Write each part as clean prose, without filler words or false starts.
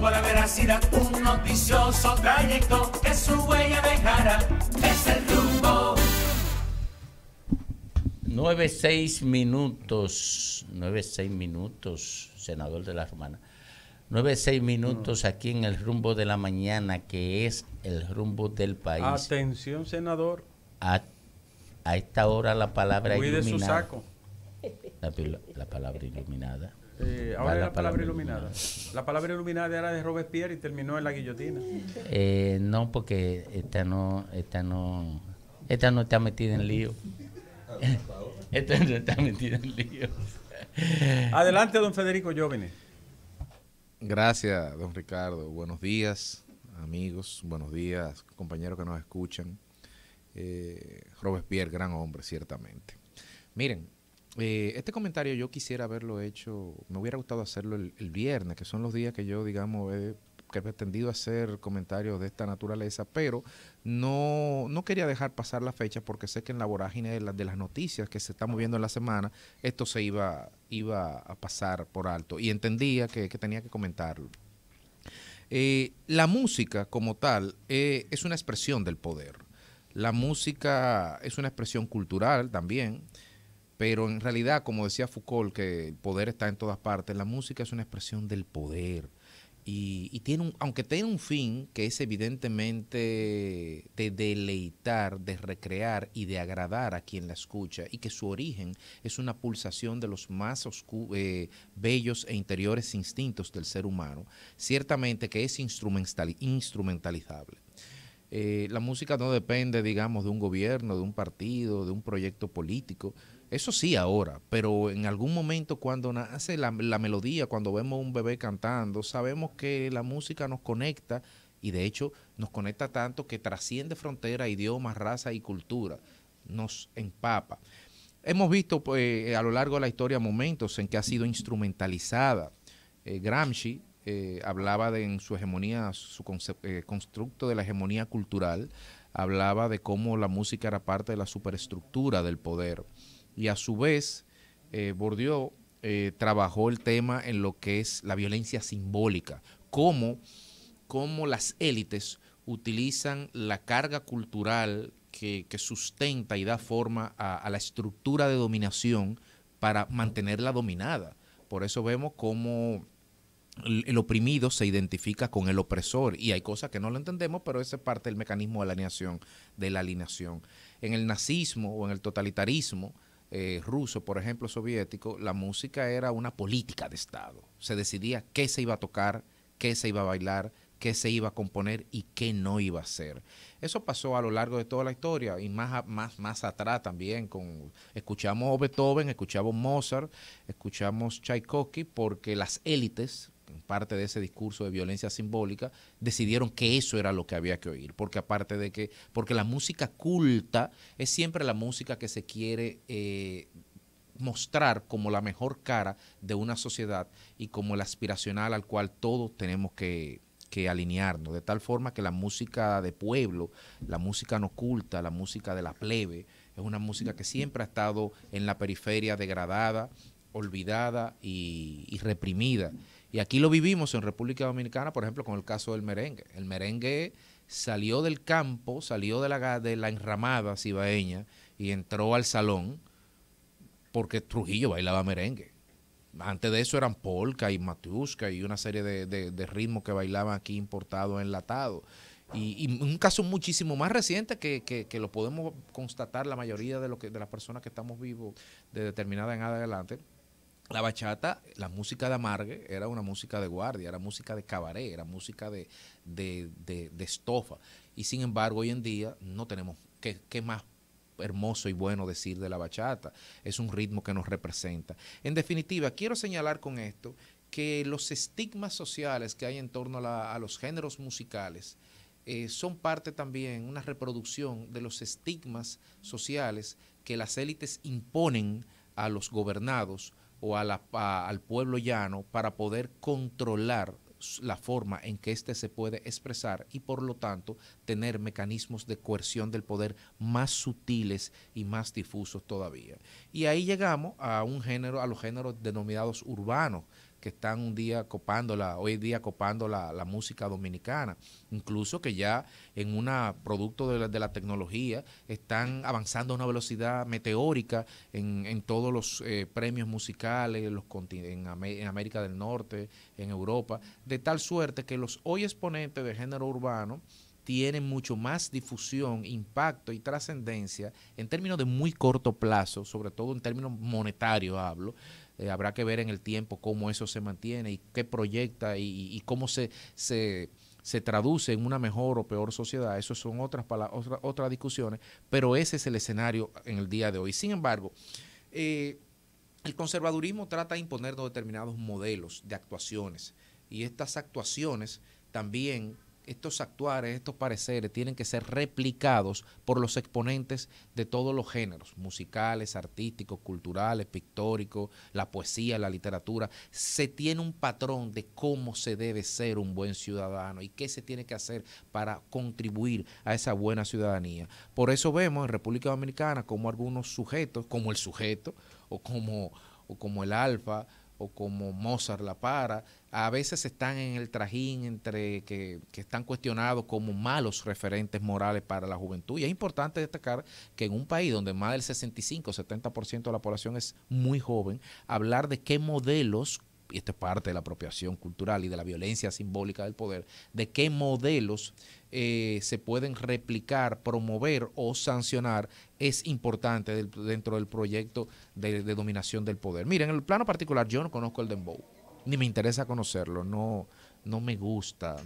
tuvo la veracidad, un noticioso trayecto que su huella dejara. Es el rumbo. 9:06, senador de la Romana. 9:06 aquí en el rumbo de la mañana, que es el rumbo del país. Atención, senador. A esta hora la palabra Cuide iluminada. su saco. La palabra iluminada. Ahora es la palabra iluminada. La palabra iluminada era de Robespierre y terminó en la guillotina. No, porque esta no está metida en lío. Esta no está metida en lío. Adelante, don Federico Jóvenes. Gracias, don Ricardo. Buenos días, amigos. Buenos días, compañeros que nos escuchan. Robespierre, gran hombre, ciertamente. Miren, este comentario yo quisiera haberlo hecho, me hubiera gustado hacerlo el viernes, que son los días que yo, digamos, he pretendido hacer comentarios de esta naturaleza, pero no quería dejar pasar la fecha porque sé que en la vorágine de las noticias que se están moviendo en la semana, esto se iba a pasar por alto y entendía que tenía que comentarlo. La música como tal es una expresión del poder. La música es una expresión cultural también, pero en realidad, como decía Foucault, que el poder está en todas partes, la música es una expresión del poder. Y aunque tiene un fin que es evidentemente de deleitar, de recrear y de agradar a quien la escucha, y que su origen es una pulsación de los más bellos e interiores instintos del ser humano, ciertamente que es instrumentalizable. La música no depende, digamos, de un gobierno, de un partido, de un proyecto político. Eso sí ahora, pero en algún momento cuando nace la melodía, cuando vemos un bebé cantando, sabemos que la música nos conecta y de hecho nos conecta tanto que trasciende fronteras, idiomas, raza y cultura, nos empapa. Hemos visto pues, a lo largo de la historia momentos en que ha sido instrumentalizada. Gramsci hablaba en su hegemonía, su constructo de la hegemonía cultural, hablaba de cómo la música era parte de la superestructura del poder. Y a su vez, Bourdieu trabajó el tema en lo que es la violencia simbólica, cómo las élites utilizan la carga cultural que sustenta y da forma a la estructura de dominación para mantenerla dominada. Por eso vemos cómo el oprimido se identifica con el opresor y hay cosas que no lo entendemos, pero esa es parte del mecanismo de la alienación. En el nazismo o en el totalitarismo ruso, por ejemplo, soviético, la música era una política de Estado. Se decidía qué se iba a tocar, qué se iba a bailar, qué se iba a componer y qué no iba a hacer. Eso pasó a lo largo de toda la historia y más atrás también. Escuchamos Beethoven, escuchamos Mozart, escuchamos Tchaikovsky, porque las élites, en parte de ese discurso de violencia simbólica, decidieron que eso era lo que había que oír, porque aparte de que, porque la música culta es siempre la música que se quiere mostrar como la mejor cara de una sociedad y como el aspiracional al cual todos tenemos que alinearnos, de tal forma que la música de pueblo, la música no culta, la música de la plebe, es una música que siempre ha estado en la periferia, degradada, olvidada y reprimida. Y aquí lo vivimos en República Dominicana, por ejemplo, con el caso del merengue. El merengue salió del campo, salió de la enramada cibaeña y entró al salón porque Trujillo bailaba merengue. Antes de eso eran polka y matiushka y una serie de ritmos que bailaban aquí importados, enlatados. Y un caso muchísimo más reciente que lo podemos constatar la mayoría de las personas que estamos vivos de determinada edad en adelante. La bachata, la música de amargue, era una música de guardia, era música de cabaret, era música de estofa. Y sin embargo, hoy en día no tenemos qué más hermoso y bueno decir de la bachata. Es un ritmo que nos representa. En definitiva, quiero señalar con esto que los estigmas sociales que hay en torno a los géneros musicales son parte también, una reproducción de los estigmas sociales que las élites imponen a los gobernados o al pueblo llano para poder controlar la forma en que éste se puede expresar y por lo tanto tener mecanismos de coerción del poder más sutiles y más difusos todavía. Y ahí llegamos a los géneros denominados urbanos, que están hoy día copando la música dominicana. Incluso que ya en un producto de la tecnología están avanzando a una velocidad meteórica en todos los premios musicales, en América del Norte, en Europa, de tal suerte que los hoy exponentes de género urbano tienen mucho más difusión, impacto y trascendencia en términos de muy corto plazo, sobre todo en términos monetarios hablo. Habrá que ver en el tiempo cómo eso se mantiene y qué proyecta y cómo se traduce en una mejor o peor sociedad. Eso son otras discusiones, pero ese es el escenario en el día de hoy. Sin embargo, el conservadurismo trata de imponernos determinados modelos de actuaciones, y estas actuaciones también, estos actuares, estos pareceres tienen que ser replicados por los exponentes de todos los géneros, musicales, artísticos, culturales, pictóricos, la poesía, la literatura. Se tiene un patrón de cómo se debe ser un buen ciudadano y qué se tiene que hacer para contribuir a esa buena ciudadanía. Por eso vemos en República Dominicana como algunos sujetos, como el sujeto o como el Alfa o como Mozart La Para, a veces están en el trajín entre que están cuestionados como malos referentes morales para la juventud. Y es importante destacar que en un país donde más del 65-70% de la población es muy joven, hablar de qué modelos, y esto es parte de la apropiación cultural y de la violencia simbólica del poder, de qué modelos se pueden replicar, promover o sancionar, es importante dentro del proyecto de dominación del poder. Miren, en el plano particular yo no conozco el dembow, ni me interesa conocerlo, no me gusta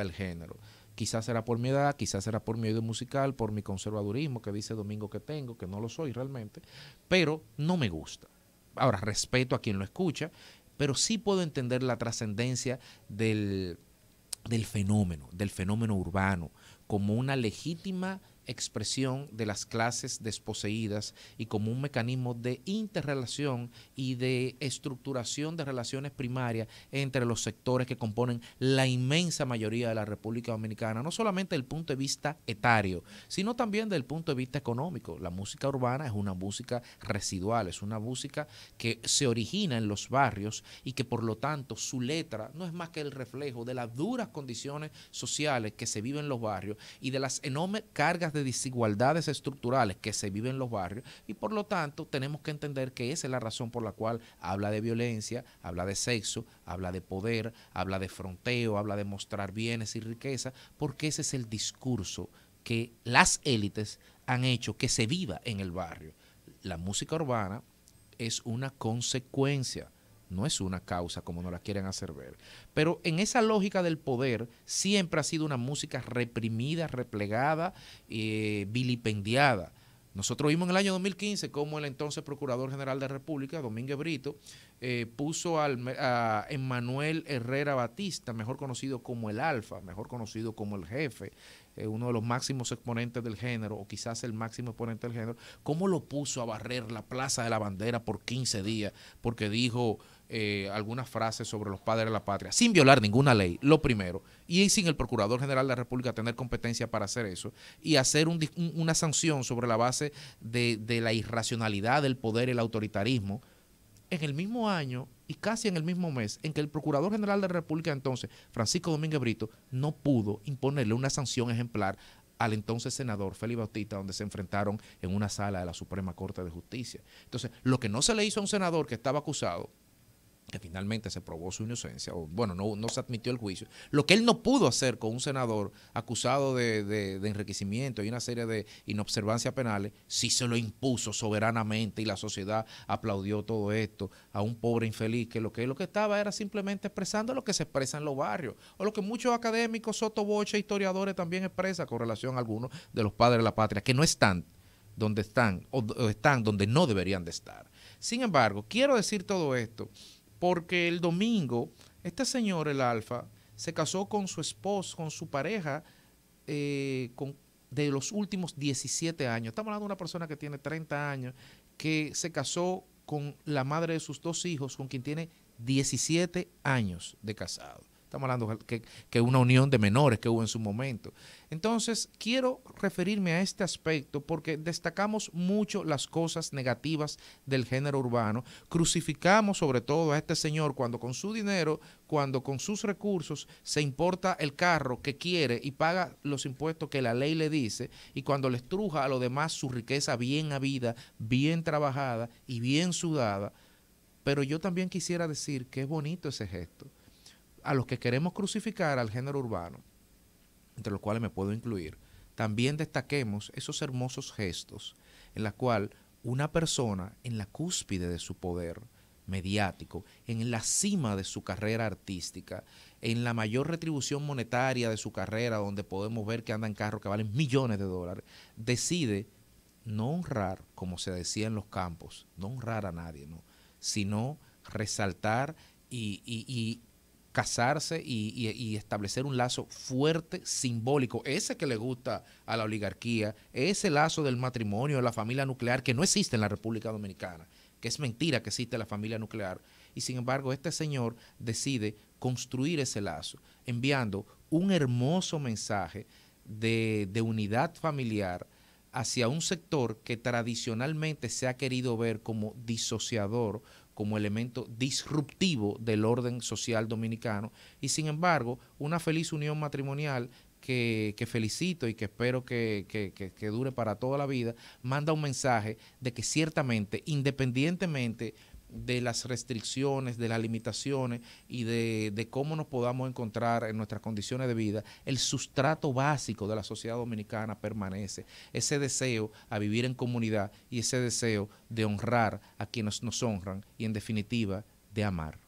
el género. Quizás será por mi edad, quizás será por mi oído musical, por mi conservadurismo que dice Domingo que tengo, que no lo soy realmente, pero no me gusta. Ahora, respeto a quien lo escucha, pero sí puedo entender la trascendencia del fenómeno urbano como una legítima expresión de las clases desposeídas y como un mecanismo de interrelación y de estructuración de relaciones primarias entre los sectores que componen la inmensa mayoría de la República Dominicana, no solamente desde el punto de vista etario, sino también desde el punto de vista económico. La música urbana es una música residual, es una música que se origina en los barrios y que por lo tanto su letra no es más que el reflejo de las duras condiciones sociales que se viven en los barrios y de las enormes cargas de desigualdades estructurales que se viven en los barrios, y por lo tanto tenemos que entender que esa es la razón por la cual habla de violencia, habla de sexo, habla de poder, habla de fronteo, habla de mostrar bienes y riqueza, porque ese es el discurso que las élites han hecho que se viva en el barrio. La música urbana es una consecuencia, no es una causa como nos la quieren hacer ver. Pero en esa lógica del poder siempre ha sido una música reprimida, replegada, vilipendiada. Nosotros vimos en el año 2015 cómo el entonces Procurador General de la República, Domínguez Brito, puso a Emmanuel Herrera Batista, mejor conocido como el Alfa, mejor conocido como el Jefe, uno de los máximos exponentes del género, o quizás el máximo exponente del género, cómo lo puso a barrer la Plaza de la Bandera por 15 días, porque dijo algunas frases sobre los padres de la patria, sin violar ninguna ley, lo primero, y sin el Procurador General de la República tener competencia para hacer eso, y hacer una sanción sobre la base de la irracionalidad del poder y el autoritarismo, en el mismo año y casi en el mismo mes en que el Procurador General de la República entonces, Francisco Domínguez Brito, no pudo imponerle una sanción ejemplar al entonces senador Félix Bautista, donde se enfrentaron en una sala de la Suprema Corte de Justicia. Entonces, lo que no se le hizo a un senador que estaba acusado, que finalmente se probó su inocencia, o bueno, no se admitió el juicio, lo que él no pudo hacer con un senador acusado de enriquecimiento y una serie de inobservancias penales, sí se lo impuso soberanamente, y la sociedad aplaudió todo esto a un pobre infeliz que lo que estaba era simplemente expresando lo que se expresa en los barrios, o lo que muchos académicos, sotoboche, historiadores también expresan con relación a algunos de los padres de la patria, que no están donde están, o están donde no deberían de estar. Sin embargo, quiero decir todo esto porque el domingo, este señor, el Alfa, se casó con su esposo, con su pareja, de los últimos 17 años. Estamos hablando de una persona que tiene 30 años, que se casó con la madre de sus 2 hijos, con quien tiene 17 años de casado. Estamos hablando que una unión de menores que hubo en su momento. Entonces, quiero referirme a este aspecto porque destacamos mucho las cosas negativas del género urbano. Crucificamos sobre todo a este señor cuando con su dinero, cuando con sus recursos se importa el carro que quiere y paga los impuestos que la ley le dice, y cuando le estruja a los demás su riqueza bien habida, bien trabajada y bien sudada. Pero yo también quisiera decir que es bonito ese gesto. A los que queremos crucificar al género urbano, entre los cuales me puedo incluir, también destaquemos esos hermosos gestos en los cuales una persona en la cúspide de su poder mediático, en la cima de su carrera artística, en la mayor retribución monetaria de su carrera, donde podemos ver que anda en carros que valen millones de dólares, decide no honrar, como se decía en los campos, no honrar a nadie, ¿no?, sino resaltar y casarse y establecer un lazo fuerte, simbólico, ese que le gusta a la oligarquía, ese lazo del matrimonio, de la familia nuclear, que no existe en la República Dominicana, que es mentira que existe la familia nuclear, y sin embargo este señor decide construir ese lazo, enviando un hermoso mensaje de unidad familiar hacia un sector que tradicionalmente se ha querido ver como disociador, como elemento disruptivo del orden social dominicano, y sin embargo una feliz unión matrimonial que felicito y que espero que dure para toda la vida, manda un mensaje de que ciertamente, independientemente de las restricciones, de las limitaciones y de cómo nos podamos encontrar en nuestras condiciones de vida, el sustrato básico de la sociedad dominicana permanece. Ese deseo a vivir en comunidad y ese deseo de honrar a quienes nos honran y, en definitiva, de amar.